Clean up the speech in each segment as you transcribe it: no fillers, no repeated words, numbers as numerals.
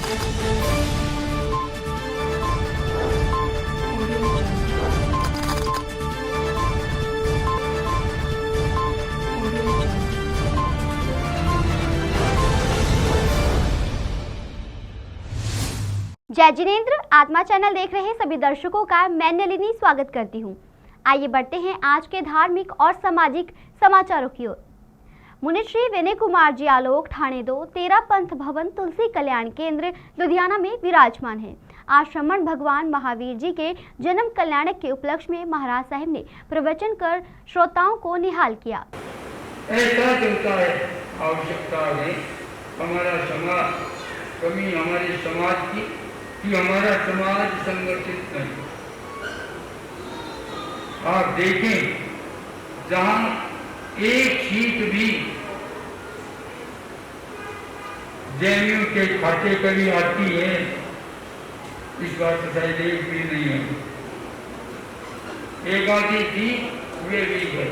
जय जिनेंद्र। आत्मा चैनल देख रहे सभी दर्शकों का मैं नलिनी स्वागत करती हूं। आइए बढ़ते हैं आज के धार्मिक और सामाजिक समाचारों की ओर। मुनिश्री विनय कुमार जी आलोक ठाणे 2 13 पंथ भवन तुलसी कल्याण केंद्र लुधियाना में विराजमान है। आज श्रमण भगवान महावीर जी के जन्म कल्याणक के उपलक्ष्य में महाराज साहिब ने प्रवचन कर श्रोताओं को निहाल किया। ऐसा चलता है आवश्यकता है हमारा समाज, कमी हमारे समाज की कि हमारा समाज संगठित नहीं। आप देखें, जहां एक सीट भी जैनियों के खाते कभी आती है, इस बार तो शायद एक भी नहीं है। एक आधी थी, वे भी है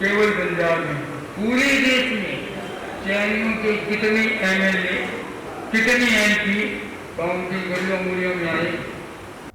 केवल पंजाब में। पूरे देश में जैनियों के कितने एमएलए, कितने एमपी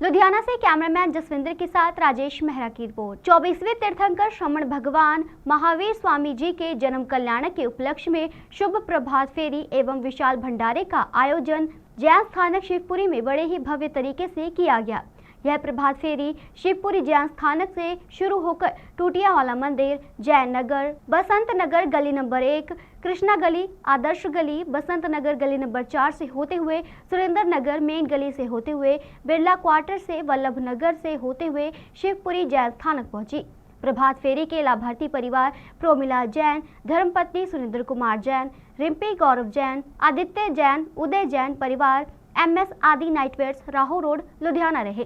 लुधियाना से कैमरामैन जसविंदर के साथ राजेश मेहरा की रिपोर्ट। 24वें तीर्थंकर श्रमण भगवान महावीर स्वामी जी के जन्म कल्याणक के उपलक्ष्य में शुभ प्रभात फेरी एवं विशाल भंडारे का आयोजन जैन स्थानक शिवपुरी में बड़े ही भव्य तरीके से किया गया। यह प्रभात फेरी शिवपुरी जैन स्थानक से शुरू होकर टूटियावाला मंदिर, जैन नगर, बसंत नगर गली नंबर 1, कृष्णा गली, आदर्श गली, बसंत नगर गली नंबर 4 से होते हुए सुरेंद्र नगर मेन गली से होते हुए बिरला क्वार्टर से वल्लभ नगर से होते हुए शिवपुरी जैन स्थानक पहुंची। प्रभात फेरी के लाभार्थी परिवार प्रोमिला जैन, धर्मपत्नी सुरेंद्र कुमार जैन, रिम्पी गौरव जैन, आदित्य जैन, उदय जैन परिवार, MS आदि नाइटवेयर्स, राहो रोड, लुधियाना रहे।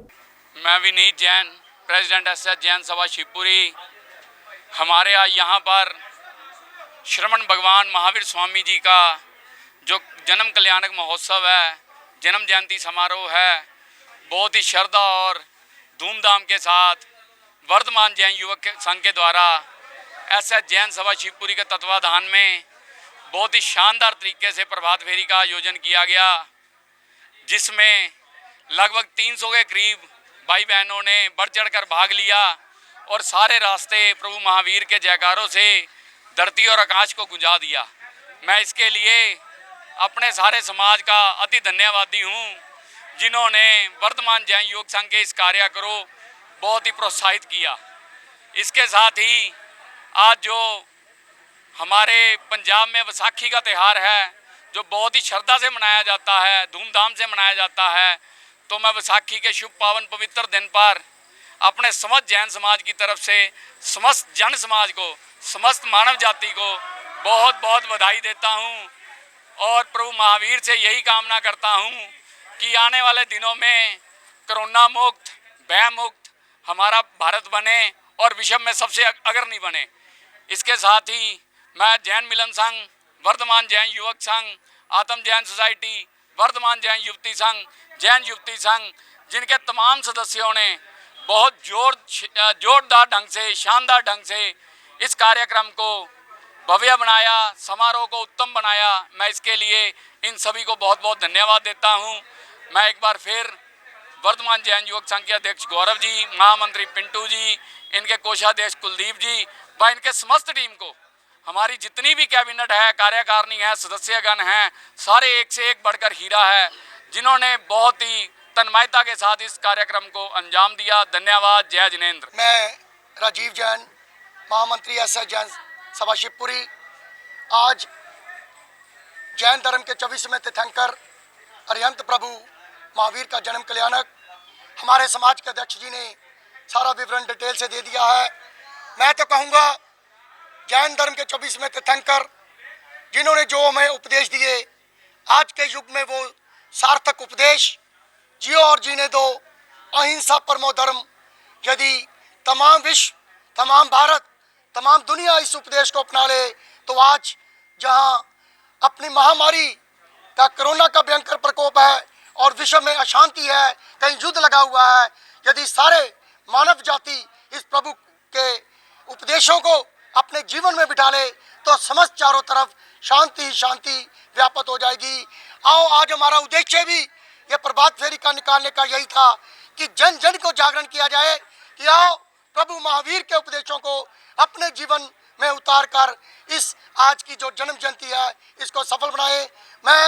मैं विनीत जैन, प्रेसिडेंट SS जैन सभा शिवपुरी। हमारे यहाँ पर श्रमण भगवान महावीर स्वामी जी का जो जन्म कल्याणक महोत्सव है, जन्म जयंती समारोह है, बहुत ही श्रद्धा और धूमधाम के साथ वर्धमान जैन युवक संघ के द्वारा SS जैन सभा शिवपुरी के तत्वाधान में बहुत ही शानदार तरीके से प्रभात फेरी का आयोजन किया गया, जिसमें लगभग 300 के करीब भाई बहनों ने बढ़ चढ़कर भाग लिया और सारे रास्ते प्रभु महावीर के जयकारों से धरती और आकाश को गुंजा दिया। मैं इसके लिए अपने सारे समाज का अति धन्यवादी हूँ, जिन्होंने वर्तमान जैन युवक संघ के इस कार्य को बहुत ही प्रोत्साहित किया। इसके साथ ही आज जो हमारे पंजाब में वैसाखी का त्यौहार है, जो बहुत ही श्रद्धा से मनाया जाता है, धूमधाम से मनाया जाता है, तो मैं वैसाखी के शुभ पावन पवित्र दिन पर अपने समस्त जैन समाज की तरफ से समस्त जन समाज को, समस्त मानव जाति को बहुत बहुत बधाई देता हूं और प्रभु महावीर से यही कामना करता हूं कि आने वाले दिनों में कोरोना मुक्त, भय मुक्त हमारा भारत बने और विश्व में सबसे अग्रणी बने। इसके साथ ही मैं जैन मिलन संघ, वर्धमान जैन युवक संघ, आत्म जैन सोसाइटी, वर्धमान जैन युवती संघ, जैन युवती संघ, जिनके तमाम सदस्यों ने बहुत जोरदार ढंग से, शानदार ढंग से इस कार्यक्रम को भव्य बनाया, समारोह को उत्तम बनाया। मैं इसके लिए इन सभी को बहुत बहुत धन्यवाद देता हूं। मैं एक बार फिर वर्धमान जैन युवक संघ के अध्यक्ष गौरव जी, महामंत्री पिंटू जी, इनके कोषाध्यक्ष कुलदीप जी व इनके समस्त टीम को, हमारी जितनी भी कैबिनेट है, कार्यकारिणी है, सदस्यगण हैं, सारे एक से एक बढ़कर हीरा है, जिन्होंने बहुत ही तन्मयता के साथ इस कार्यक्रम को अंजाम दिया। धन्यवाद। जय जिनेंद्र। मैं राजीव जैन, महामंत्री SS जैन सभा शिवपुरी। आज जैन धर्म के 24वें तीर्थंकर अरिहंत प्रभु महावीर का जन्म कल्याणक हमारे समाज के अध्यक्ष जी ने सारा विवरण डिटेल से दे दिया है। मैं तो कहूँगा जैन धर्म के 24वें तीर्थंकर जिन्होंने जो हमें उपदेश दिए, आज के युग में वो सार्थक उपदेश जियो और जीने दो, अहिंसा परमो धर्म। यदि तमाम विश्व, तमाम भारत, तमाम दुनिया इस उपदेश को अपना ले, तो आज जहां अपनी महामारी का, कोरोना का भयंकर प्रकोप है और विश्व में अशांति है, कहीं युद्ध लगा हुआ है, यदि सारे मानव जाति इस प्रभु के उपदेशों को अपने जीवन में बिठा ले, तो समस्त चारों तरफ शांति ही शांति व्याप्त हो जाएगी। आओ आज हमारा उद्देश्य भी ये प्रभात फेरी का निकालने का यही था कि जन जन को जागरण किया जाए कि आओ प्रभु महावीर के उपदेशों को अपने जीवन में उतार कर इस आज की जो जन्म जयंती है इसको सफल बनाए। मैं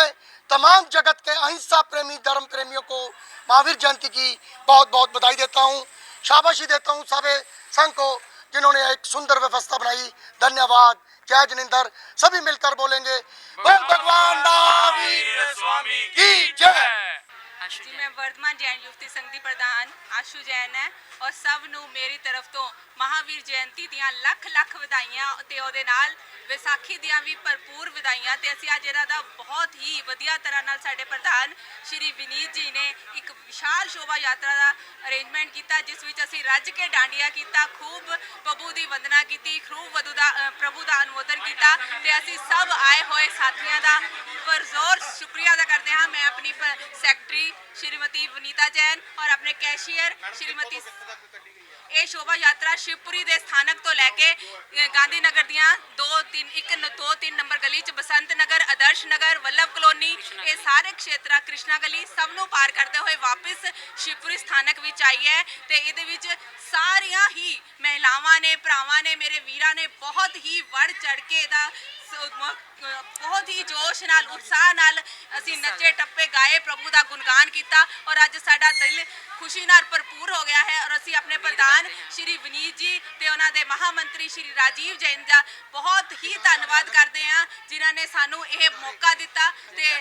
तमाम जगत के अहिंसा प्रेमी धर्म प्रेमियों को महावीर जयंती की बहुत बहुत बधाई देता हूँ, शाबाशी देता हूँ सारे संघ को जिन्होंने एक सुंदर व्यवस्था बनाई। धन्यवाद। जय जिनेंद्र। सभी मिलकर बोलेंगे बोल भगवान महावीर स्वामी की जय। जी मैं वर्धमान जैन युवती संघ ਦੀ ਪ੍ਰਧਾਨ ਆਸ਼ੂ ਜੈਨ ਹੈ ਔਰ ਸਭ ਨੂੰ ਮੇਰੀ ਤਰਫ ਤੋਂ ਮਹਾਵੀਰ ਜਯੰਤੀ ਦੀਆਂ ਲੱਖ ਲੱਖ ਵਧਾਈਆਂ ਤੇ ਉਹਦੇ ਨਾਲ ਵਿਸਾਖੀ ਦੀਆਂ ਵੀ ਭਰਪੂਰ ਵਧਾਈਆਂ। ਤੇ ਅਸੀਂ ਅੱਜ ਇਹਨਾਂ ਦਾ ਬਹੁਤ ਹੀ ਵਧੀਆ ਤਰ੍ਹਾਂ ਨਾਲ ਸਾਡੇ ਪ੍ਰਧਾਨ ਸ਼੍ਰੀ ਵਿਨੀਤ ਜੀ ਨੇ ਇੱਕ ਵਿਸ਼ਾਲ ਸ਼ੋਭਾ ਯਾਤਰਾ ਦਾ ਅਰੇਂਜਮੈਂਟ ਕੀਤਾ ਜਿਸ ਵਿੱਚ ਅਸੀਂ ਰੱਜ ਕੇ ਡਾਂਡੀਆਂ ਕੀਤਾ, ਖੂਬ ਪ੍ਰਭੂ ਦੀ ਵੰਦਨਾ ਕੀਤੀ, ਖੂਬ ਪ੍ਰਭੂ ਦਾ ਅਨੁਮੋਦਨ ਕੀਤਾ ਤੇ ਅਸੀਂ ਸਭ ਆਏ ਹੋਏ ਸਾਥੀਆਂ ਦਾ ਪੁਰਜ਼ੋਰ ਸ਼ੁਕਰੀਆ ਅਦਾ ਕਰਦੇ ਹਾਂ। ਮੈਂ ਆਪਣੀ ਸੈਕਟਰੀ श्रीमती वनीता जैन और अपने कैशियर श्रीमती ਇਹ ਸ਼ੋਭਾ ਯਾਤਰਾ ਸ਼ਿਵਪੁਰੀ ਦੇ ਸਥਾਨਕ ਤੋਂ ਲੈ ਕੇ ਗਾਂਧੀ ਨਗਰ ਦੀਆਂ 2-3 ਨੰਬਰ ਗਲੀ ਚ ਬਸੰਤ ਨਗਰ, ਆਦਰਸ਼ ਨਗਰ, ਵੱਲਭ ਕਲੋਨੀ ਇਹ ਸਾਰੇ ਖੇਤਰਾਂ ਕ੍ਰਿਸ਼ਨਾ ਗਲੀ ਸਭ ਨੂੰ ਪਾਰ ਕਰਦੇ ਹੋਏ ਵਾਪਸ ਸ਼ਿਵਪੁਰੀ ਸਥਾਨਕ ਵਿੱਚ ਆਈ ਹੈ ਤੇ ਇਹਦੇ ਵਿੱਚ ਸਾਰੀਆਂ ਹੀ ਮਹਿਲਾਵਾਂ ਨੇ, ਭਰਾਵਾਂ ਨੇ, ਮੇਰੇ ਵੀਰਾਂ ਨੇ ਬਹੁਤ ਹੀ ਵੱਧ ਚੜ ਕੇ ਇਹਦਾ बहुत ही जोश नाल उत्साह नाल असी नचे टप्पे गाए, प्रभु का गुणगान किया और अज साडा दिल खुशी नाल भरपूर हो गया है। और असी अपने प्रधान श्री विनीत जी ते उन्हां दे महामंत्री श्री राजीव जैन का बहुत ही धन्यवाद करते हैं जिन्होंने सानू ये मौका दिता ते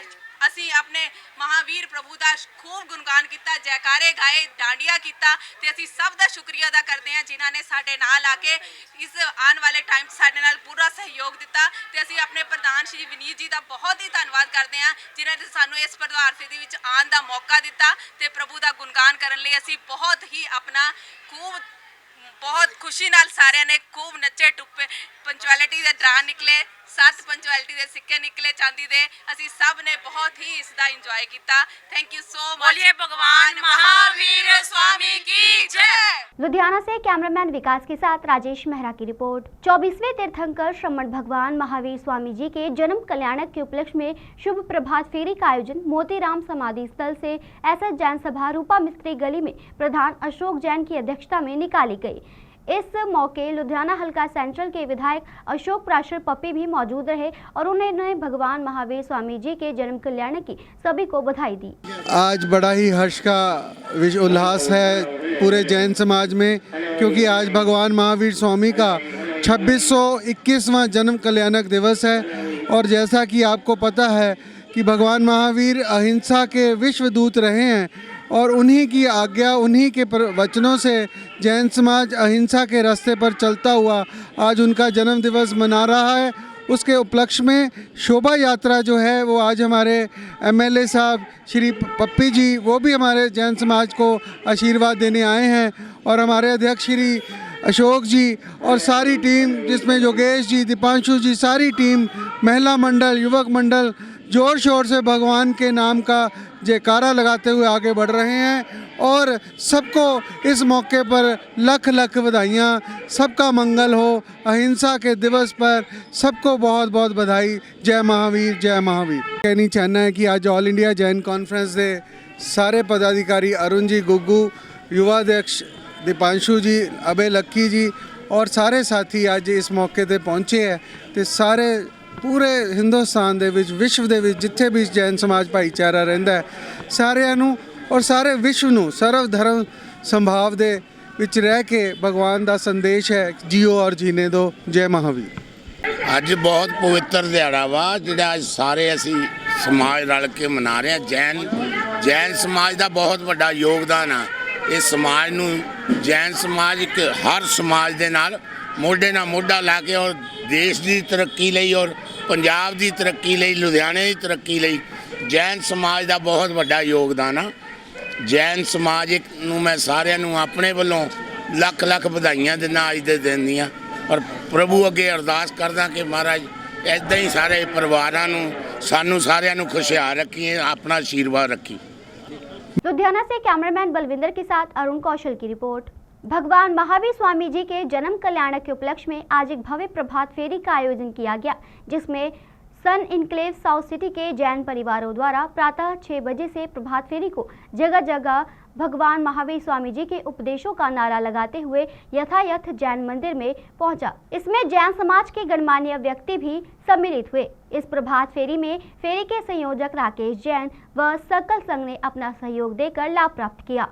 असी अपने महावीर प्रभु का खूब गुणगान किया, जयकारे गाए, डांडिया किया ते असी सब का शुक्रिया अदा करते हैं जिन्होंने साडे नाल आके इस आने वाले टाइम साडे नाल पूरा सहयोग दिता ते असी अपने प्रधान श्री विनीत जी का बहुत ही धन्यवाद करते हैं जिन्होंने सानू इस प्रभात फेरी विच आने का मौका दिता ते प्रभु का गुणगान करने लई असी बहुत ही अपना खूब बहुत खुशी नाल सारे ने खूब नचे टुप्पे, पंचुअलिटी के ड्रा निकले, 7 पंचुअलिटी के सिक्के निकले चांदी दे, असी सब ने बहुत ही इसका इंजॉय किया। Thank you so much. बोलिए भगवान महावीर स्वामी की जय। लुधियाना से कैमरामैन विकास के साथ राजेश मेहरा की रिपोर्ट। 24वें तीर्थंकर श्रमण भगवान महावीर स्वामी जी के जन्म कल्याणक के उपलक्ष्य में शुभ प्रभात फेरी का आयोजन मोतीराम समाधि स्थल से एसएस जैन सभा रूपा मिस्त्री गली में प्रधान अशोक जैन की अध्यक्षता में निकाली गई। इस मौके लुधियाना हल्का सेंट्रल के विधायक अशोक प्राशर पप्पी भी मौजूद रहे और उन्होंने भगवान महावीर स्वामी जी के जन्म कल्याण की सभी को बधाई दी। आज बड़ा ही हर्ष का उल्लास है पूरे जैन समाज में क्योंकि आज भगवान महावीर स्वामी का 2621वां जन्म कल्याणक दिवस है और जैसा कि आपको पता है कि भगवान महावीर अहिंसा के विश्व दूत रहे हैं और उन्हीं की आज्ञा, उन्हीं के वचनों से जैन समाज अहिंसा के रास्ते पर चलता हुआ आज उनका जन्म दिवस मना रहा है। उसके उपलक्ष्य में शोभा यात्रा जो है वो आज हमारे एमएलए साहब श्री पप्पी जी वो भी हमारे जैन समाज को आशीर्वाद देने आए हैं और हमारे अध्यक्ष श्री अशोक जी और सारी टीम जिसमें योगेश जी, दीपांशु जी, सारी टीम, महिला मंडल, युवक मंडल जोर शोर से भगवान के नाम का जयकारा लगाते हुए आगे बढ़ रहे हैं और सबको इस मौके पर लख लख बधाइयाँ। सबका मंगल हो। अहिंसा के दिवस पर सबको बहुत बहुत बधाई। जय महावीर, जय महावीर। कहनी चाहना है कि आज ऑल इंडिया जैन कॉन्फ्रेंस दे सारे पदाधिकारी अरुण जी, गुग्गू, युवा अध्यक्ष दीपांशु जी, अबे लक्की जी और सारे साथी आज इस मौके पर पहुँचे हैं तो सारे पूरे हिंदुस्तान दे विच, विश्व दे विच जिथे भी जैन समाज भाईचारा रहिंदा है सारिਆਂ ਨੂੰ और सारे विश्व ਨੂੰ सर्व धर्म संभाव दे विच रह के भगवान ਦਾ संदेश है जियो और जीने दो। जय महावीर। ਅੱਜ ਬਹੁਤ ਪਵਿੱਤਰ ਦਿਹਾੜਾ ਵਾ ਜਿਹੜਾ ਅੱਜ ਸਾਰੇ ਅਸੀਂ ਸਮਾਜ ਰਲ ਕੇ ਮਨਾ ਰਹੇ ਹਾਂ। ਜੈਨ ਸਮਾਜ ਦਾ ਬਹੁਤ ਵੱਡਾ ਯੋਗਦਾਨ ਆ। ਇਸ ਸਮਾਜ ਨੂੰ ਜੈਨ ਸਮਾਜ ਇੱਕ ਹਰ ਸਮਾਜ ਦੇ ਨਾਲ ਮੋਢੇ ਨਾਲ ਮੋਢਾ ਲਾ ਕੇ ਔਰ ਦੇਸ਼ ਦੀ ਤਰੱਕੀ ਲਈ ਔਰ ਪੰਜਾਬ ਦੀ ਤਰੱਕੀ ਲਈ, ਲੁਧਿਆਣੇ ਦੀ ਤਰੱਕੀ ਲਈ ਜੈਨ ਸਮਾਜ ਦਾ ਬਹੁਤ ਵੱਡਾ ਯੋਗਦਾਨ ਆ। ਜੈਨ ਸਮਾਜ ਨੂੰ ਮੈਂ ਸਾਰਿਆਂ ਨੂੰ ਆਪਣੇ ਵੱਲੋਂ ਲੱਖ ਲੱਖ ਵਧਾਈਆਂ ਦਿੰਦਾ ਅੱਜ ਦੇ ਦਿਨ ਦੀਆਂ ਔਰ ਪ੍ਰਭੂ ਅੱਗੇ ਅਰਦਾਸ ਕਰਦਾ ਕਿ ਮਹਾਰਾਜ ਇੱਦਾਂ ਹੀ ਸਾਰੇ ਪਰਿਵਾਰਾਂ ਨੂੰ ਸਾਨੂੰ ਸਾਰਿਆਂ ਨੂੰ ਖੁਸ਼ਹਾਲ ਰੱਖੀਏ, ਆਪਣਾ ਆਸ਼ੀਰਵਾਦ ਰੱਖੀ। लुधियाना से कैमरामैन बलविंदर के साथ अरुण कौशल की रिपोर्ट। भगवान महावीर स्वामी जी के जन्म कल्याणक के उपलक्ष्य में आज एक भव्य प्रभात फेरी का आयोजन किया गया जिसमें सन इनक्लेव साउथ सिटी के जैन परिवारों द्वारा प्रातः 6 बजे से प्रभात फेरी को जगह जगह भगवान महावीर स्वामी जी के उपदेशों का नारा लगाते हुए यथायथ जैन मंदिर में पहुंचा। इसमें जैन समाज के गणमान्य व्यक्ति भी सम्मिलित हुए। इस प्रभात फेरी में फेरी के संयोजक राकेश जैन व सकल संघ ने अपना सहयोग देकर लाभ प्राप्त किया।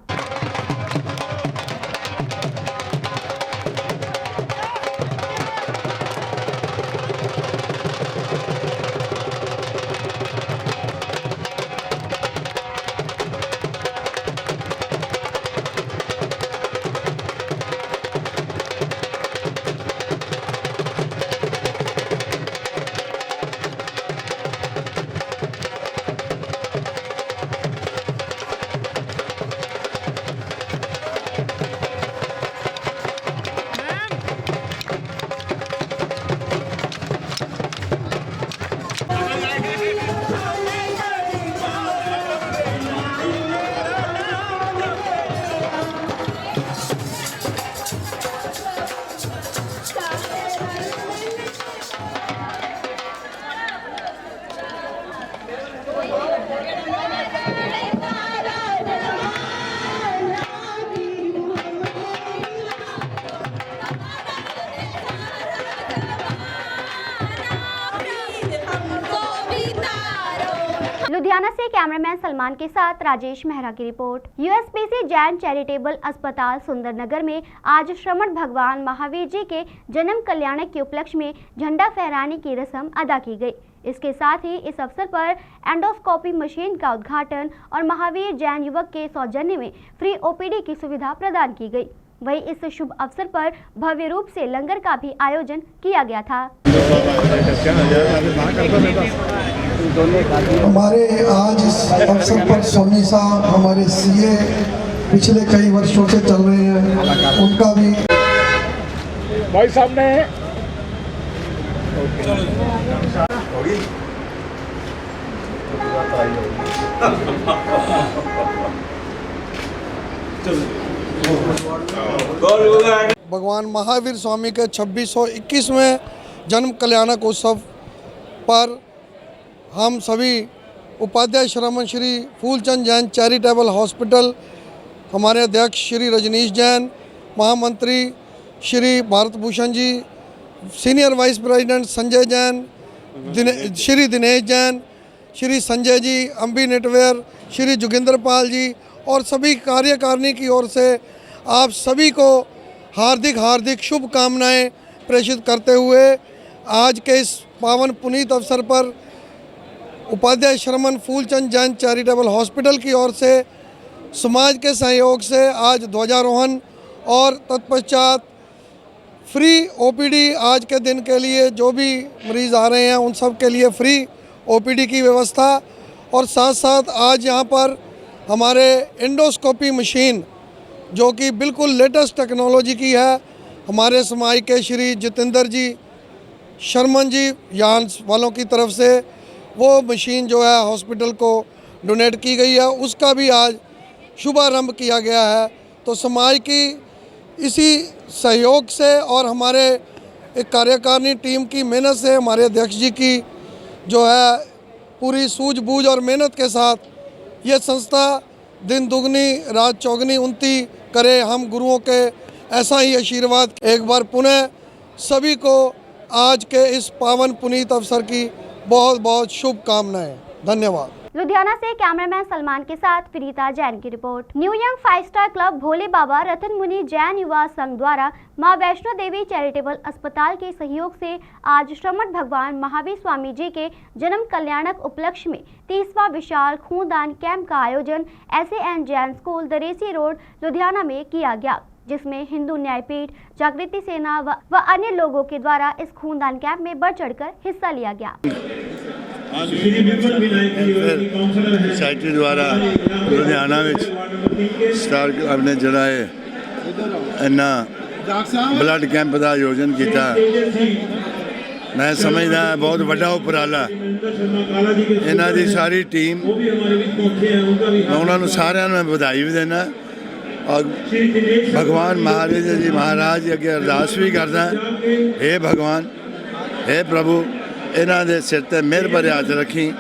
लुधियाना से कैमरामैन सलमान के साथ राजेश मेहरा की रिपोर्ट। यूएसपीसी जैन चैरिटेबल अस्पताल सुंदरनगर में आज श्रमण भगवान महावीर जी के जन्म कल्याणक के उपलक्ष्य में झंडा फहराने की रस्म अदा की गई। इसके साथ ही इस अवसर पर एंडोस्कोपी मशीन का उद्घाटन और महावीर जैन युवक के सौजन्य में फ्री ओपीडी की सुविधा प्रदान की गई। वहीं इस शुभ अवसर पर भव्य रूप से लंगर का भी आयोजन किया गया था। हमारे आज इस अवसर पर सोनी साहब हमारे सीए पिछले कई वर्षों से चल रहे हैं, उनका भी भाई साहब ने भगवान महावीर स्वामी के 2621वें जन्म कल्याणक उत्सव पर हम सभी उपाध्याय श्रमण श्री फूलचंद जैन चैरिटेबल हॉस्पिटल, हमारे अध्यक्ष श्री रजनीश जैन, महामंत्री Shri Bharat Bhushan ji, senior vice president Sanjay Jain, Shri Dinesh Jain, Shri Sanjay ji, अंबी नेटवेयर, श्री जोगिंदर पाल जी और सभी कार्यकारिणी की ओर से आप सभी को हार्दिक हार्दिक शुभकामनाएं प्रेषित करते हुए आज के इस पावन पुनीत अवसर पर उपाध्याय श्रमण फूलचंद जैन चैरिटेबल हॉस्पिटल की ओर से समाज के सहयोग से आज ध्वजारोहण और तत्पश्चात फ्री ओपीडी आज के दिन के लिए जो भी मरीज़ आ रहे हैं उन सब के लिए फ्री ओपीडी की व्यवस्था, और साथ साथ आज यहाँ पर हमारे एंडोस्कोपी मशीन जो कि बिल्कुल लेटेस्ट टेक्नोलॉजी की है, हमारे समाज के श्री जितेंद्र जी शर्मन जी यान वालों की तरफ से वो मशीन जो है हॉस्पिटल को डोनेट की गई है, उसका भी आज शुभारंभ किया गया है। तो समाज की इसी सहयोग से और हमारे एक कार्यकारिणी टीम की मेहनत से, हमारे अध्यक्ष जी की जो है पूरी सूझबूझ और मेहनत के साथ ये संस्था दिन दुगनी रात चौगनी उन्नति करे। हम गुरुओं के ऐसा ही आशीर्वाद। एक बार पुनः सभी को आज के इस पावन पुनीत अवसर की बहुत बहुत शुभकामनाएं। धन्यवाद। लुधियाना से कैमरामैन सलमान के साथ प्रीता जैन की report. New young 5 star club Bhole Baba Ratan Muni Jain युवा संघ द्वारा मां वैष्णो देवी चैरिटेबल अस्पताल के सहयोग से आज श्रमण भगवान महावीर स्वामी जी के जन्म कल्याणक उपलक्ष्य में 30वां विशाल खूनदान कैंप का आयोजन SAN Jain school Daresi road Ludhiana में किया गया, जिसमें हिंदू न्यायपीठ, जागृति सेना व अन्य लोगों के द्वारा इस खूनदान कैंप में बढ़ चढ़कर हिस्सा लिया गया। सोसाइटी द्वारा लुधियाना में स्टार क्लब ने जड़ा है इन्ना ब्लड कैंप का आयोजन किया। मैं समझदा बहुत बड़ा उपराला इन्हां दी सारी टीम, मैं उन्होंने सारिਆਂ ਨੂੰ ਵਧਾਈ भी देना और भगवान महाराज जी महाराज अगे अरदास भी करदा, हे भगवान, हे प्रभु, ਇਹਨਾਂ ਦੇ ਸਿਰ ਤੇ ਮਿਹਰ ਭਰੇ ਹੱਥ ਰੱਖੀ,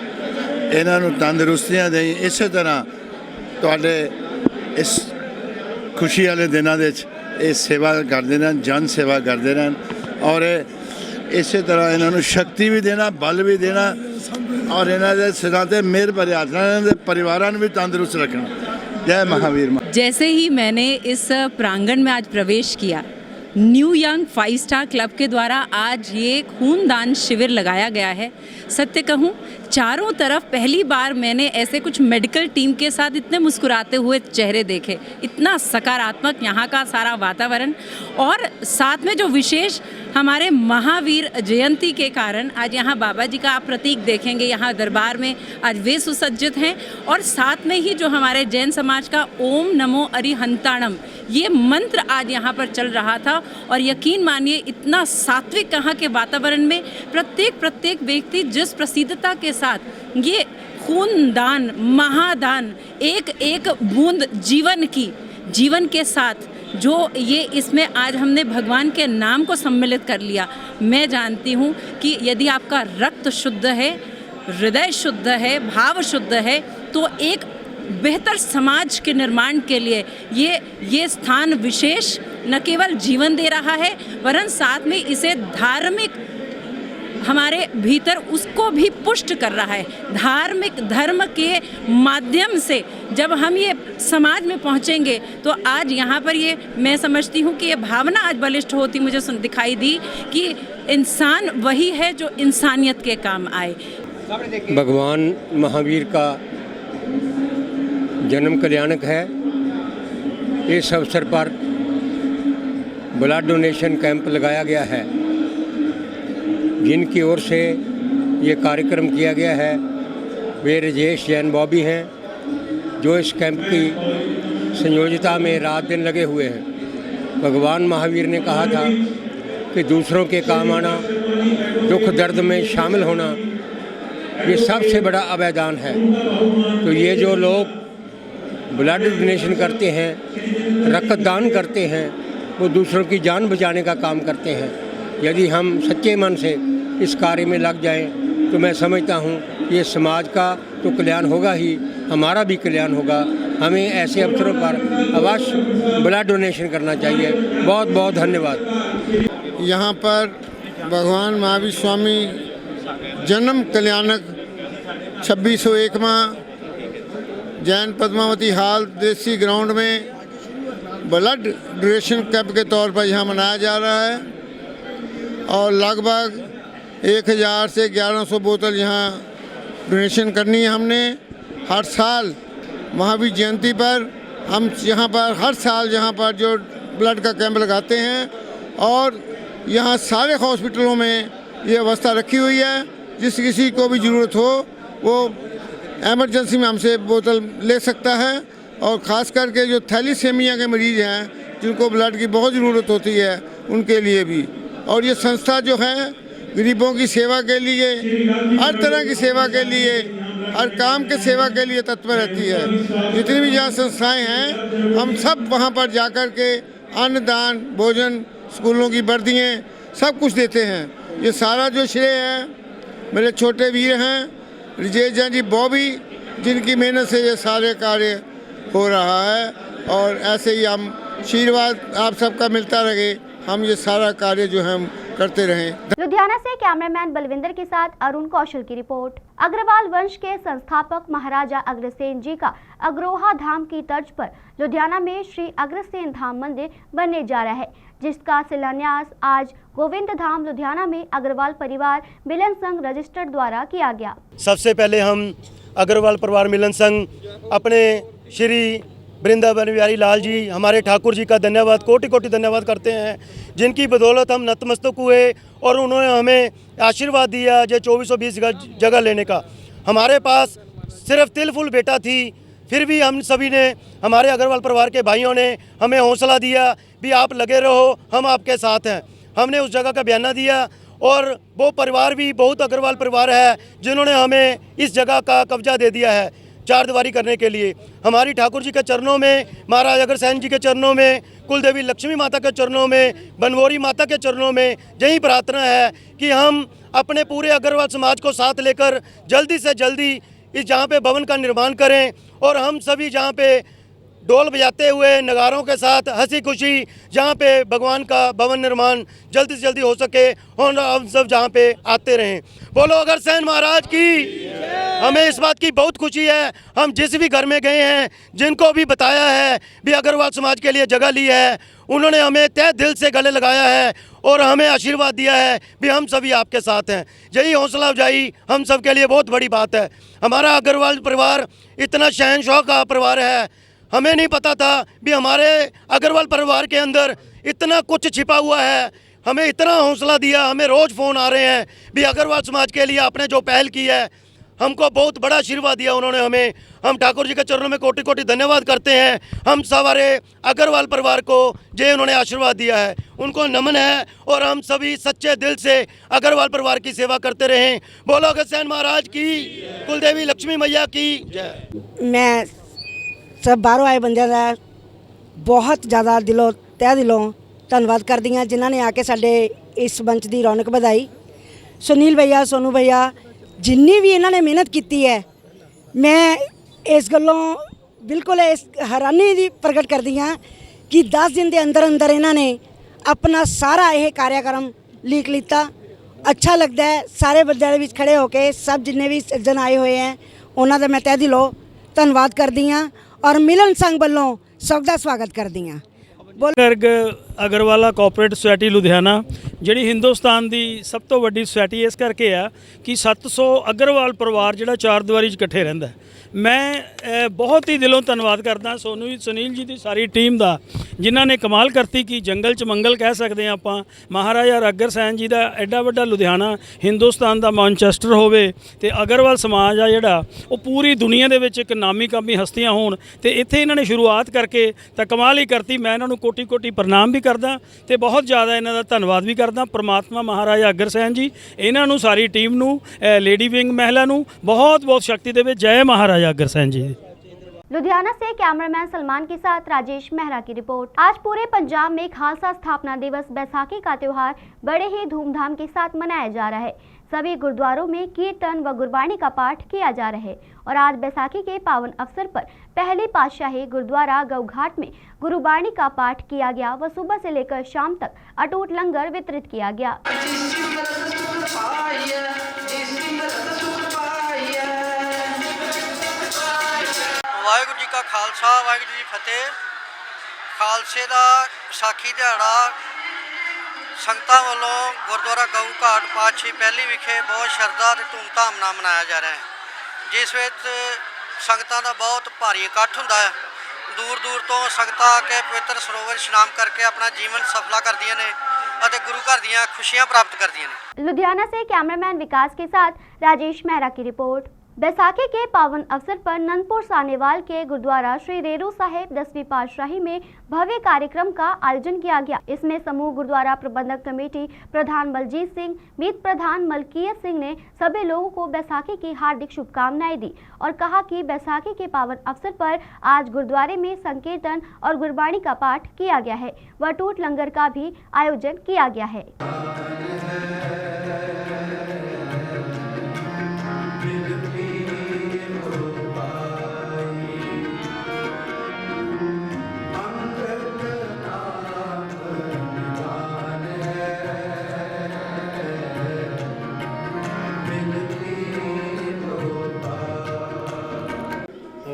ਇਹਨਾਂ ਨੂੰ ਤੰਦਰੁਸਤੀਆਂ ਦੇਈ। ਇਸੇ ਤਰ੍ਹਾਂ ਤੁਹਾਡੇ ਇਸ ਖੁਸ਼ੀ ਵਾਲੇ ਦਿਨਾਂ ਦੇ ਵਿੱਚ ਇਹ ਸੇਵਾ ਕਰਦੇ ਰਹਿਣ, ਜਨ ਸੇਵਾ ਕਰਦੇ ਰਹਿਣ, ਔਰ ਇਸੇ ਤਰ੍ਹਾਂ ਇਹਨਾਂ ਨੂੰ ਸ਼ਕਤੀ ਵੀ ਦੇਣਾ, ਬਲ ਵੀ ਦੇਣਾ, ਔਰ ਇਹਨਾਂ ਦੇ ਸਿਰਾਂ ਤੇ ਮਿਹਰ ਭਰੇ ਹੱਥ ਨਾਲ ਇਹਨਾਂ ਦੇ ਪਰਿਵਾਰਾਂ ਨੂੰ ਵੀ ਤੰਦਰੁਸਤ ਰੱਖਣਾ। जय महावीर। जैसे ही मैंने इस प्रांगण में आज प्रवेश किया, न्यू यंग 5 स्टार क्लब के द्वारा आज ये खूनदान शिविर लगाया गया है। सत्य कहूँ, चारों तरफ पहली बार मैंने ऐसे कुछ मेडिकल टीम के साथ इतने मुस्कुराते हुए चेहरे देखे, इतना सकारात्मक यहाँ का सारा वातावरण, और साथ में जो विशेष हमारे महावीर जयंती के कारण आज यहाँ बाबा जी का आप प्रतीक देखेंगे, यहाँ दरबार में आज वे सुसज्जित हैं, और साथ में ही जो हमारे जैन समाज का ओम नमो अरिहंताणम ये मंत्र आज यहाँ पर चल रहा था। और यकीन मानिए इतना सात्विक यहाँ के वातावरण में प्रत्येक व्यक्ति जिस प्रसिद्धता के साथ ये खूनदान, महादान, एक बूंद जीवन के साथ जो ये इसमें आज हमने भगवान के नाम को सम्मिलित कर लिया। मैं जानती हूँ कि यदि आपका रक्त शुद्ध है, हृदय शुद्ध है, भाव शुद्ध है, तो एक बेहतर समाज के निर्माण के लिए ये स्थान विशेष न केवल जीवन दे रहा है, वरन साथ में इसे धार्मिक हमारे भीतर उसको भी पुष्ट कर रहा है। धार्मिक धर्म के माध्यम से जब हम ये समाज में पहुंचेंगे तो आज यहाँ पर ये मैं समझती हूँ कि ये भावना आज बलिष्ठ होती मुझे दिखाई दी कि इंसान वही है जो इंसानियत के काम आए। भगवान महावीर का जन्म कल्याणक है। इस अवसर पर ब्लड डोनेशन कैंप लगाया गया है, जिनकी ओर से ये कार्यक्रम किया गया है। वे राजेश जैन बॉबी हैं, जो इस कैंप की संयोजिता में रात दिन लगे हुए हैं। भगवान महावीर ने कहा था कि दूसरों के काम आना, दुख दर्द में शामिल होना, ये सबसे बड़ा अवैधान है। तो ये जो लोग ब्लड डोनेशन करते हैं, रक्तदान करते हैं, वो दूसरों की जान बचाने का काम करते हैं। यदि हम सच्चे मन से इस कार्य में लग जाएं, तो मैं समझता हूँ ये समाज का तो कल्याण होगा ही, हमारा भी कल्याण होगा। हमें ऐसे अवसरों पर अवश्य ब्लड डोनेशन करना चाहिए। बहुत बहुत धन्यवाद। यहाँ पर भगवान महावीर स्वामी जन्म कल्याणक 2601वां जैन पद्मावती हॉल देसी ग्राउंड में ब्लड डोनेशन कैंप के तौर पर यहाँ मनाया जा रहा है, और लगभग 1000 से 1100 बोतल यहाँ डोनेशन करनी है हमने। हर साल महावीर जयंती पर हम यहाँ पर हर साल यहाँ पर जो ब्लड का कैंप लगाते हैं, और यहाँ सारे हॉस्पिटलों में ये व्यवस्था रखी हुई है। जिस किसी को भी ज़रूरत हो वो एमरजेंसी में हमसे बोतल ले सकता है, और ख़ास करके जो थैलीसेमिया के मरीज़ हैं, जिनको ब्लड की बहुत ज़रूरत होती है, उनके लिए भी। और ये संस्था जो है गरीबों की सेवा के लिए, हर तरह की सेवा के लिए, हर काम के सेवा के लिए तत्पर रहती है। जितनी भी यहाँ संस्थाएं हैं, हम सब वहाँ पर जाकर के अन्नदान, भोजन, स्कूलों की वर्दियाँ सब कुछ देते हैं। ये सारा जो श्रेय है मेरे छोटे वीर हैं राजेश जैन जी बॉबी, जिनकी मेहनत से ये सारे कार्य हो रहा है, और ऐसे ही हम आशीर्वाद आप सबका मिलता रहे, हम ये सारा कार्य जो है हम करते रहें। लुधियाना से कैमरामैन बलविंदर के साथ अरुण कौशल की रिपोर्ट। अग्रवाल वंश के संस्थापक महाराजा अग्रसेन जी का अग्रोहा धाम की तर्ज पर लुधियाना में श्री अग्रसेन धाम मंदिर बनने जा रहा है, जिसका शिलान्यास आज गोविंद धाम लुधियाना में अग्रवाल परिवार मिलन संघ रजिस्टर्ड द्वारा किया गया। सबसे पहले हम अग्रवाल परिवार मिलन संघ अपने श्री वृंदावन बिहारी लाल जी, हमारे ठाकुर जी का धन्यवाद, कोटि कोटि धन्यवाद करते हैं, जिनकी बदौलत हम नतमस्तक हुए और उन्होंने हमें आशीर्वाद दिया जो 2420 जगह लेने का। हमारे पास सिर्फ तिल फुल बेटा थी, फिर भी हम सभी ने, हमारे अग्रवाल परिवार के भाइयों ने हमें हौसला दिया भी आप लगे रहो, हम आपके साथ हैं। हमने उस जगह का बयाना दिया, और वो परिवार भी बहुत अग्रवाल परिवार है जिन्होंने हमें इस जगह का कब्जा दे दिया है। चार दीवारी करने के लिए। हमारी ठाकुर जी के चरणों में, महाराज अग्रसेन जी के चरणों में, कुलदेवी लक्ष्मी माता के चरणों में, बनवोरी माता के चरणों में यही प्रार्थना है कि हम अपने पूरे अग्रवाल समाज को साथ लेकर जल्दी से जल्दी इस जहाँ पे भवन का निर्माण करें और हम सभी जहाँ पे ढोल बजाते हुए नगारों के साथ हंसी खुशी जहाँ पे भगवान का भवन निर्माण जल्दी से जल्दी हो सके और हम सब जहाँ पे आते रहें। बोलो अग्रसेन महाराज की। हमें इस बात की बहुत खुशी है, हम जिस भी घर में गए हैं, जिनको भी बताया है भी अग्रवाल समाज के लिए जगह ली है, उन्होंने हमें तहे दिल से गले लगाया है और हमें आशीर्वाद दिया है भी हम सभी आपके साथ हैं। यही हौसला अफजाई हम सब के लिए बहुत बड़ी बात है। हमारा अग्रवाल परिवार इतना शहनशाह का परिवार है, हमें नहीं पता था भी हमारे अग्रवाल परिवार के अंदर इतना कुछ छिपा हुआ है। हमें इतना हौसला दिया, हमें रोज़ फ़ोन आ रहे हैं भी अग्रवाल समाज के लिए आपने जो पहल की है, हमको बहुत बड़ा आशीर्वाद दिया उन्होंने हमें। हम ठाकुर जी के चरणों में कोटि कोटि धन्यवाद करते हैं। हम सारे अग्रवाल परिवार को जो उन्होंने आशीर्वाद दिया है उनको नमन है और हम सभी सच्चे दिल से अग्रवाल परिवार की सेवा करते रहें। बोलो अग्रसेन महाराज की, कुलदेवी लक्ष्मी मैया की जय। मैं सब बाहरों आए बंदे का बहुत ज़्यादा दिलों तह दिलों धन्यवाद करती हाँ जिन्होंने आके साडे इस मंच की रौनक ਵਧਾਈ। सुनील भैया, सोनू भैया, जिन्नी भी इन्होंने मेहनत की है, मैं इस गलों बिल्कुल इस हैरानी की प्रगट करती हाँ कि 10 दिन के अंदर अंदर इन्होंने अपना सारा यह कार्यक्रम लीक लिता। अच्छा लगता है सारे बंदे विच खड़े होके सब जिन्ने भी सज्जन आए हुए हैं उन्होंने मैं तह दिलों धन्यवाद करती हाँ और मिलन संघ वालों सबका स्वागत करती हाँ। गर्ग अग्रवाला कोऑपरेटिव सोसाइटी लुधियाना ਜਿਹੜੀ हिंदुस्तान की सब तो वड्डी सोसाइटी इस करके आ कि 700 अग्रवाल परिवार ਜਿਹੜਾ ਚਾਰ ਦੀਵਾਰੀ 'ਚ ਇਕੱਠੇ ਰਹਿੰਦਾ। मैं बहुत ही दिलों धन्यवाद करदा सुनील जी की सारी टीम का जिन्होंने कमाल करती कि जंगल च मंगल कह सकते हैं आप। महाराजा अग्रसेन जी का एडा वड्डा लुधियाना हिंदुस्तान का मैनचेस्टर होवे ते अग्रवाल समाज आ जिहड़ा वो पूरी दुनिया दे विच एक नामी कामी हस्तियां होण ते इत्थे इन्होंने शुरुआत करके तो कमाल ही करती। मैं इन्हों कोटि कोटि प्रणाम भी करदा ते बहुत ज़्यादा इन्हों का धन्यवाद भी करदा। परमात्मा महाराजा अग्रसेन जी इन्हों सारी टीम नूं लेडी विंग महिला नूं बहुत बहुत शक्ति देवे। जय महाराजा अग्रसेन जी। लुधियाना से कैमरामैन सलमान के साथ राजेश मेहरा की रिपोर्ट। आज पूरे पंजाब में खालसा स्थापना दिवस बैसाखी का त्यौहार बड़े ही धूमधाम के साथ मनाया जा रहा है। सभी गुरुद्वारों में कीर्तन व गुरबाणी का पाठ किया जा रहा है और आज बैसाखी के पावन अवसर पर पहले पातशाही गुरुद्वारा गऊघाट में गुरुबाणी का पाठ किया गया व सुबह से लेकर शाम तक अटूट लंगर वितरित किया गया। वाहिगुरू जी का खालसा वाहिगुरू जी फतेह। खालसे का विसाखी दिहाड़ा संगतां वालों गुरुद्वारा गऊ घाट पातशाही पहली विखे बहुत श्रद्धा ते धूमधाम नाल मनाया जा रहा है, जिस विच संगतां दा बहुत भारी इकट्ठ हुंदा है। दूर दूर तो संगतां आके पवित्र सरोवर इशनान करके अपना जीवन सफला करदियां ने और गुरु घर दीयां खुशियां प्राप्त करदियां ने। लुधियाना से कैमरामैन विकास के साथ राजेश मेहरा की रिपोर्ट। बैसाखी के पावन अवसर पर नंदपुर सानेवाल के गुरुद्वारा श्री रेरू साहेब 10वीं पातशाही में भव्य कार्यक्रम का आयोजन किया गया। इसमें समूह गुरुद्वारा प्रबंधक कमेटी प्रधान बलजीत सिंह, मीत प्रधान मलकीत सिंह ने सभी लोगों को बैसाखी की हार्दिक शुभकामनाएं दी और कहा कि बैसाखी के पावन अवसर पर आज गुरुद्वारे में संकीर्तन और गुरबाणी का पाठ किया गया है व अटूट लंगर का भी आयोजन किया गया है।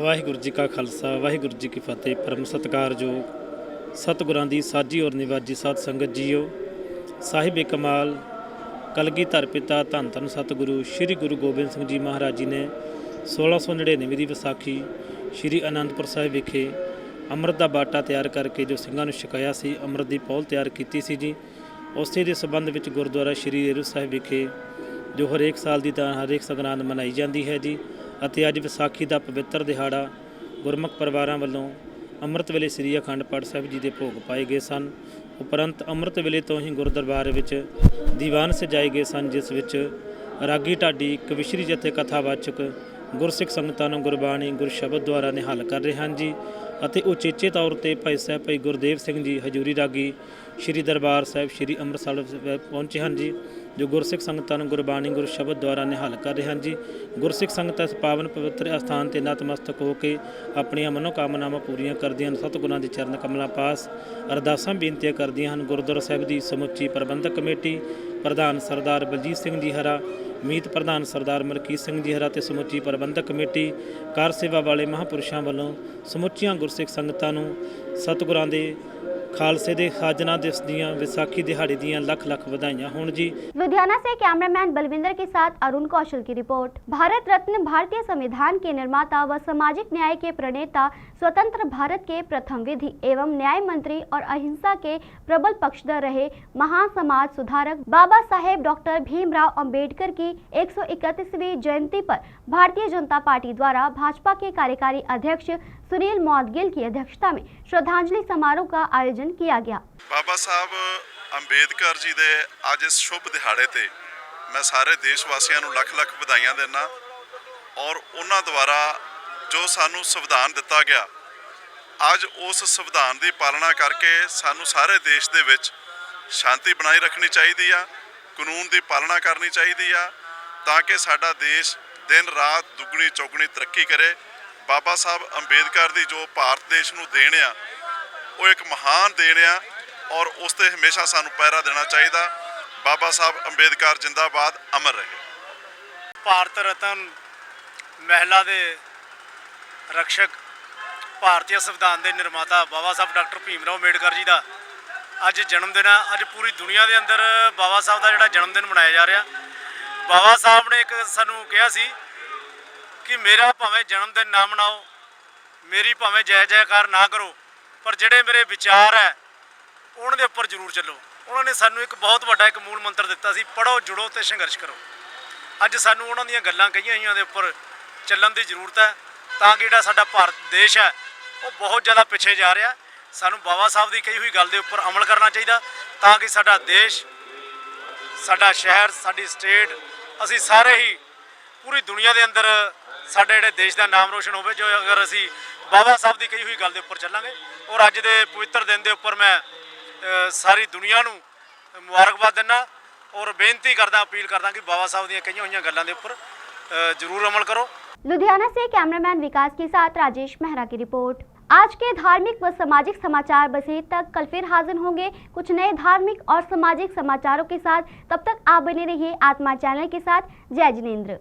वाहिगुरू जी का खालसा वाहिगुरू जी की फतेह। परम सत्कारयोग सतगुरां दी साजी और निवाजी साध संगत जीओ। साहिब कमाल कलगीधर पिता धन धन सतगुरु श्री गुरु गोबिंद सिंह जी महाराज जी ने 1699 की विसाखी श्री आनंदपुर साहिब विखे अमृत का बाटा तैयार करके जो ਸਿੰਘਾਂ ਨੂੰ ਛਕਾਇਆ ਸੀ, अमृत की पौल तैयार की सी जी। उसे के संबंध में गुरुद्वारा श्री रेरू साहिब विखे जो हरेक साल की तरह हरेक संगरांद मनाई जाती है जी। ਅਤੇ ਅੱਜ ਵਿਸਾਖੀ ਦਾ ਪਵਿੱਤਰ ਦਿਹਾੜਾ ਗੁਰਮੁਖ ਪਰਿਵਾਰਾਂ ਵੱਲੋਂ ਅੰਮ੍ਰਿਤ ਵੇਲੇ ਸ੍ਰੀ ਅਖੰਡ ਪਾਠ ਸਾਹਿਬ ਜੀ ਦੇ ਭੋਗ ਪਾਏ ਗਏ ਸਨ। ਉਪਰੰਤ ਅੰਮ੍ਰਿਤ ਵੇਲੇ ਤੋਂ ਹੀ ਗੁਰਦਰਬਾਰ ਵਿੱਚ ਦੀਵਾਨ ਸਜਾਏ ਗਏ ਸਨ, ਜਿਸ ਵਿੱਚ ਰਾਗੀ ਢਾਡੀ ਕਵਿਸ਼ਰੀ ਜਥੇ ਕਥਾਵਾਚਕ ਗੁਰਸਿੱਖ ਸੰਗਤਾਂ ਨੂੰ ਗੁਰਬਾਣੀ ਗੁਰ ਸ਼ਬਦ ਦੁਆਰਾ ਨਿਹਾਲ ਕਰ ਰਹੇ ਹਨ ਜੀ। ਅਤੇ ਉਚੇਚੇ ਤੌਰ ਤੇ ਭਾਈ ਸਾਹਿਬ ਭਾਈ ਗੁਰਦੇਵ ਸਿੰਘ ਜੀ ਹਜੂਰੀ ਰਾਗੀ ਸ਼੍ਰੀ ਦਰਬਾਰ ਸਾਹਿਬ ਸ਼੍ਰੀ ਅੰਮ੍ਰਿਤਸਰ ਸਾਹਿਬ ਪਹੁੰਚੇ ਹਨ ਜੀ, ਜੋ ਗੁਰਸਿੱਖ ਸੰਗਤਾਂ ਨੂੰ ਗੁਰਬਾਣੀ ਗੁਰ ਸ਼ਬਦ ਦੁਆਰਾ ਨਿਹਾਲ ਕਰ ਰਹੇ ਹਨ ਜੀ। ਗੁਰਸਿੱਖ ਸੰਗਤਾਂ ਇਸ ਪਾਵਨ ਪਵਿੱਤਰ ਅਸਥਾਨ ਤੇ ਨਤਮਸਤਕ ਹੋ ਕੇ ਆਪਣੀਆਂ ਮਨੋਕਾਮਨਾਵਾਂ ਪੂਰੀਆਂ ਕਰਦੀਆਂ ਹਨ। ਸਤਿਗੁਰਾਂ ਦੇ ਚਰਨ ਕਮਲਾਂ ਪਾਸ ਅਰਦਾਸਾਂ ਬੇਨਤੀਆਂ ਕਰਦੀਆਂ ਹਨ। ਗੁਰਦੁਆਰਾ ਸਾਹਿਬ ਦੀ ਸਮੁੱਚੀ ਪ੍ਰਬੰਧਕ ਕਮੇਟੀ, ਪ੍ਰਧਾਨ ਸਰਦਾਰ ਬਲਜੀਤ ਸਿੰਘ ਜੀ ਹਰਾ, ਮੀਤ ਪ੍ਰਧਾਨ ਸਰਦਾਰ ਮਲਕੀਤ ਸਿੰਘ ਜੀ ਹਰਾ ਤੇ ਸਮੁੱਚੀ ਪ੍ਰਬੰਧਕ ਕਮੇਟੀ, ਕਾਰ ਸੇਵਾ ਵਾਲੇ ਮਹਾਂਪੁਰਸ਼ਾਂ ਵੱਲੋਂ ਸਮੁੱਚੀਆਂ ਗੁਰਸਿੱਖ ਸੰਗਤਾਂ ਨੂੰ ਸਤਿਗੁਰਾਂ ਦੇ खालसे दे साजना दिवस दियां विसाखी दिहाड़ी दियां लख लख बधाइयां होण जी। लुधियाना से कैमरामैन बलविंदर के साथ अरुण कौशल की रिपोर्ट। भारत रत्न भारतीय संविधान के निर्माता व सामाजिक न्याय के प्रणेता, स्वतंत्र भारत के प्रथम विधि एवं न्याय मंत्री और अहिंसा के प्रबल पक्षधर रहे महान समाज सुधारक बाबा साहेब डॉक्टर भीमराव अंबेडकर की 131वीं जयंती पर भारतीय जनता पार्टी द्वारा भाजपा के कार्यकारी अध्यक्ष सुनील मौदगिल की अध्यक्षता में श्रद्धांजलि समारोह का आयोजन किया गया। बाबा साहब अंबेडकर जी दे आज इस शुभ दिहाड़े ते मैं सारे देश वासियों को लख लख बधाइयां देना और उन्हां द्वारा जो सानू संविधान दिता गया, आज उस संविधान की पालना करके सानू सारे देश दे विच शांति बनाई रखनी चाहिए, कानून की पालना करनी चाहिए ताकि साडा देश दिन रात दुगनी चौगनी तरक्की करे। बाबा साहब अंबेडकर की जो भारत देश नूं देन आ वो एक महान देन आ और उस ते हमेशा सानू पैरा देना चाहिए। बाबा साहब अंबेडकर जिंदाबाद, अमर रहे। ਭਾਰਤ ਰਤਨ ਮਹਿਲਾ ਦੇ ਰਕਸ਼ਕ, ਭਾਰਤੀ ਸੰਵਿਧਾਨ ਦੇ ਨਿਰਮਾਤਾ ਬਾਬਾ ਸਾਹਿਬ ਡਾਕਟਰ ਭੀਮਰਾਓ ਅੰਬੇਡਕਰ ਜੀ ਦਾ ਅੱਜ ਜਨਮ ਦਿਨ ਆ। ਅੱਜ ਪੂਰੀ ਦੁਨੀਆ ਦੇ ਅੰਦਰ ਬਾਬਾ ਸਾਹਿਬ ਦਾ ਜਿਹੜਾ ਜਨਮ ਦਿਨ ਮਨਾਇਆ ਜਾ ਰਿਹਾ। ਬਾਬਾ ਸਾਹਿਬ ਨੇ ਇੱਕ ਸਾਨੂੰ ਕਿਹਾ ਸੀ ਕਿ ਮੇਰਾ ਭਾਵੇਂ ਜਨਮ ਦਿਨ ਨਾ ਮਨਾਓ, ਮੇਰੀ ਭਾਵੇਂ ਜੈ ਜੈਕਾਰ ਨਾ ਕਰੋ, ਪਰ ਜਿਹੜੇ ਮੇਰੇ ਵਿਚਾਰ ਹੈ ਉਹਨਾਂ ਦੇ ਉੱਪਰ ਜ਼ਰੂਰ ਚੱਲੋ। ਉਹਨਾਂ ਨੇ ਸਾਨੂੰ ਇੱਕ ਬਹੁਤ ਵੱਡਾ ਇੱਕ ਮੂਲ ਮੰਤਰ ਦਿੱਤਾ ਸੀ, ਪੜ੍ਹੋ, ਜੁੜੋ ਤੇ ਸੰਘਰਸ਼ ਕਰੋ। ਅੱਜ ਸਾਨੂੰ ਉਹਨਾਂ ਦੀਆਂ ਗੱਲਾਂ ਕਹੀਆਂ ਹੋਈਆਂ ਦੇ ਉੱਪਰ ਚੱਲਣ ਦੀ ਜ਼ਰੂਰਤ ਹੈ ਤਾਂ ਕਿ ਜਿਹੜਾ ਸਾਡਾ ਭਾਰਤ ਦੇਸ਼ ਹੈ ਉਹ ਬਹੁਤ ਜ਼ਿਆਦਾ ਪਿੱਛੇ ਜਾ ਰਿਹਾ। ਸਾਨੂੰ ਬਾਬਾ ਸਾਹਿਬ ਦੀ ਕਹੀ ਹੋਈ ਗੱਲ ਦੇ ਉੱਪਰ ਅਮਲ ਕਰਨਾ ਚਾਹੀਦਾ ਤਾਂ ਕਿ ਸਾਡਾ ਦੇਸ਼, ਸਾਡਾ ਸ਼ਹਿਰ, ਸਾਡੀ ਸਟੇਟ, ਅਸੀਂ ਸਾਰੇ ਹੀ ਪੂਰੀ ਦੁਨੀਆ ਦੇ ਅੰਦਰ ਸਾਡੇ ਜਿਹੜੇ ਦੇਸ਼ ਦਾ ਨਾਮ ਰੋਸ਼ਨ ਹੋਵੇ। ਜੋ ਅਗਰ ਅਸੀਂ ਬਾਬਾ ਸਾਹਿਬ ਦੀ ਕਹੀ ਹੋਈ ਗੱਲ ਦੇ ਉੱਪਰ ਚੱਲਾਂਗੇ। ਔਰ ਅੱਜ ਦੇ ਪਵਿੱਤਰ ਦਿਨ ਦੇ ਉੱਪਰ ਮੈਂ ਸਾਰੀ ਦੁਨੀਆ ਨੂੰ ਮੁਬਾਰਕਬਾਦ ਦਿੰਦਾ और बेनती करदा, अपील करदा कि बाबा साहब दी कई हुई गल्लां दे उपर जरूर अमल करो। लुधियाना से कैमरामैन विकास के साथ राजेश मेहरा की रिपोर्ट। आज के धार्मिक व सामाजिक समाचार बस यहीं तक। कल फिर हाजिर होंगे कुछ नए धार्मिक और सामाजिक समाचारों के साथ। तब तक आप बने रहिए आत्मा चैनल के साथ। जय जिनेंद्र।